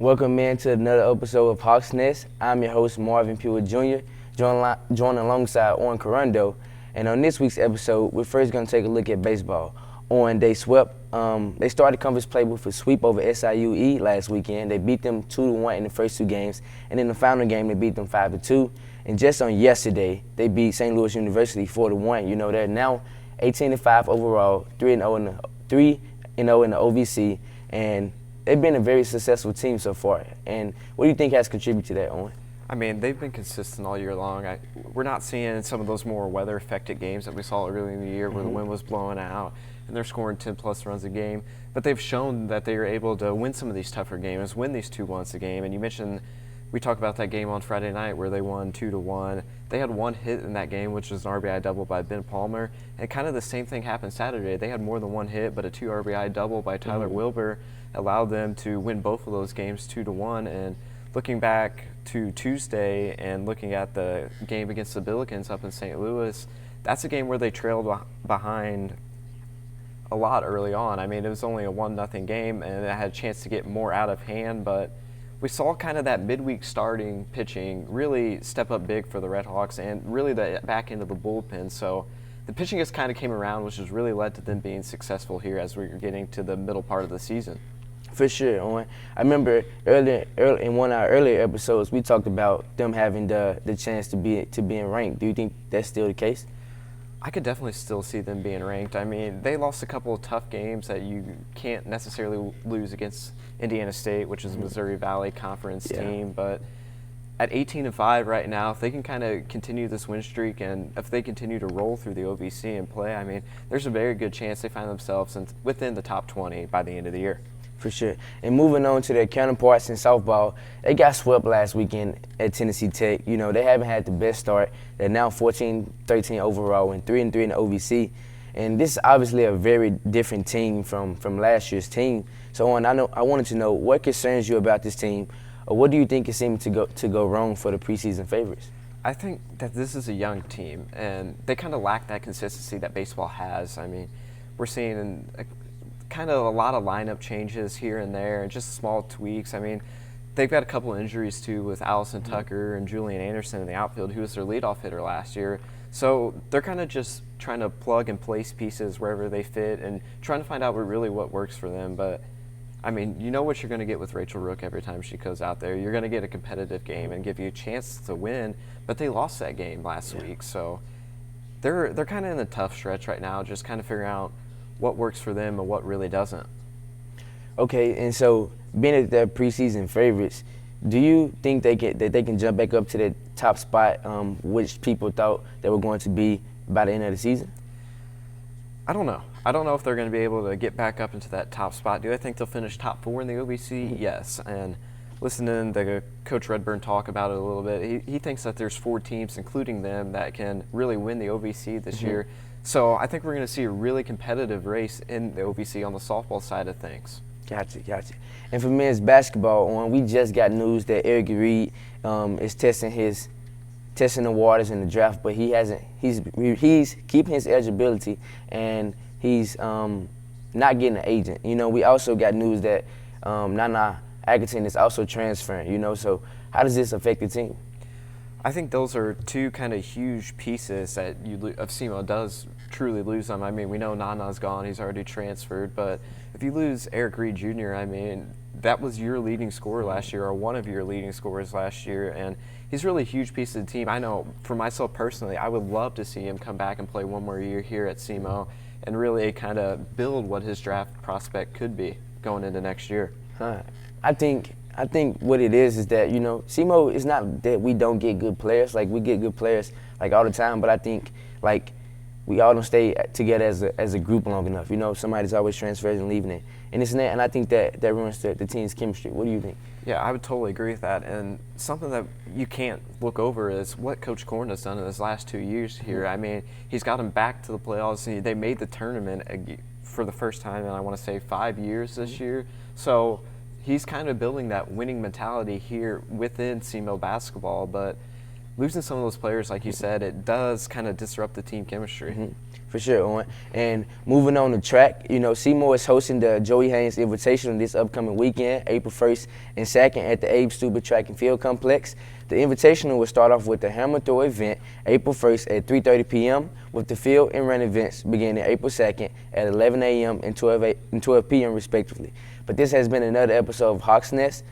Welcome in to another episode of Hawksnest. I'm your host, Marvin Pure Jr., joined alongside Owen Corrundo. And on this week's episode, we're first going to take a look at baseball. Owen, they swept. They started conference play with a sweep over SIUE last weekend. They beat them 2-1 in the first two games. And in the final game, they beat them 5-2. And just on yesterday, they beat St. Louis University 4-1. You know, they're now 18-5 overall, 3-0 in the OVC. And they've been a very successful team so far. And what do you think has contributed to that, Owen? I mean, they've been consistent all year long. We're not seeing some of those more weather-affected games that we saw early in the year where the wind was blowing out and they're scoring 10-plus runs a game. But they've shown that they are able to win some of these tougher games, win these 2-1s a game. And you mentioned, we talked about that game on Friday night where they won 2-1. They had one hit in that game, which was an RBI double by Ben Palmer. And kind of the same thing happened Saturday. They had more than one hit, but a 2 RBI double by Tyler Wilbur allowed them to win both of those games 2-1. And looking back to Tuesday and looking at the game against the Billikens up in St. Louis, that's a game where they trailed behind a lot early on. I mean, it was only a 1-0 game, and it had a chance to get more out of hand, but we saw kind of that midweek starting pitching really step up big for the Red Hawks and really the back end of the bullpen. So the pitching just kind of came around, which has really led to them being successful here as we're getting to the middle part of the season. For sure, Owen. I remember early in one of our earlier episodes, we talked about them having the chance to be ranked. Do you think that's still the case? I could definitely still see them being ranked. I mean, they lost a couple of tough games that you can't necessarily lose against Indiana State, which is a Missouri Valley Conference team. But at 18-5 right now, if they can kind of continue this win streak and if they continue to roll through the OVC and play, I mean, there's a very good chance they find themselves within the top 20 by the end of the year. For sure. And moving on to their counterparts in softball, they got swept last weekend at Tennessee Tech. You know, they haven't had the best start. They're now 14-13 overall and 3-3 in the OVC. And this is obviously a very different team from last year's team. So, Owen, I wanted to know what concerns you about this team, or what do you think is seeming to go wrong for the preseason favorites? I think that this is a young team, and they kind of lack that consistency that baseball has. I mean, we're seeing kind of a lot of lineup changes here and there and just small tweaks. I mean, they've got a couple injuries too with Allison Tucker and Julian Anderson in the outfield, who was their leadoff hitter last year. So they're kind of just trying to plug and place pieces wherever they fit and trying to find out what works for them. But I mean, you know what you're going to get with Rachel Rook every time she goes out there. You're going to get a competitive game and give you a chance to win, but they lost that game last week. So they're kind of in a tough stretch right now, just kind of figuring out what works for them and what really doesn't. Okay, and so being at their preseason favorites, do you think that they can jump back up to the top spot, which people thought they were going to be by the end of the season? I don't know. I don't know if they're going to be able to get back up into that top spot. Do I think they'll finish top 4 in the OVC? Yes. And listening to Coach Redburn talk about it a little bit, he thinks that there's 4 teams, including them, that can really win the OVC this year. So I think we're going to see a really competitive race in the OVC on the softball side of things. Gotcha. And for men's basketball, we just got news that Eric Reed is testing the waters in the draft, but he's keeping his eligibility and he's not getting an agent. You know, we also got news that Nana Atkinson is also transferring. You know, so how does this affect the team? I think those are two kind of huge pieces that if SEMO does truly lose them. I mean, we know Nana's gone; he's already transferred. But if you lose Eric Reed Jr., I mean, that was your leading scorer last year, or one of your leading scorers last year, and he's really a huge piece of the team. I know for myself personally, I would love to see him come back and play one more year here at SEMO and really kind of build what his draft prospect could be going into next year. I think what it is that, you know, SEMO is not that we don't get good players. Like, we get good players, like, all the time. But I think, like, we all don't stay together as a group long enough. You know, somebody's always transferring and leaving it. And it's that, and I think that ruins the team's chemistry. What do you think? Yeah, I would totally agree with that. And something that you can't look over is what Coach Korn has done in his last 2 years here. I mean, he's got them back to the playoffs. They made the tournament for the first time in, I want to say, 5 years this year. So he's kind of building that winning mentality here within SEMO basketball. But losing some of those players, like you said, it does kind of disrupt the team chemistry. For sure, Owen. And moving on to track, Seymour is hosting the Joey Haynes Invitational this upcoming weekend, April 1st and 2nd at the Abe Stubbe Track and Field Complex. The Invitational will start off with the Hammer Throw event April 1st at 3:30 p.m. with the field and run events beginning April 2nd at 11 a.m. and 12 p.m. respectively. But this has been another episode of Hawksnest.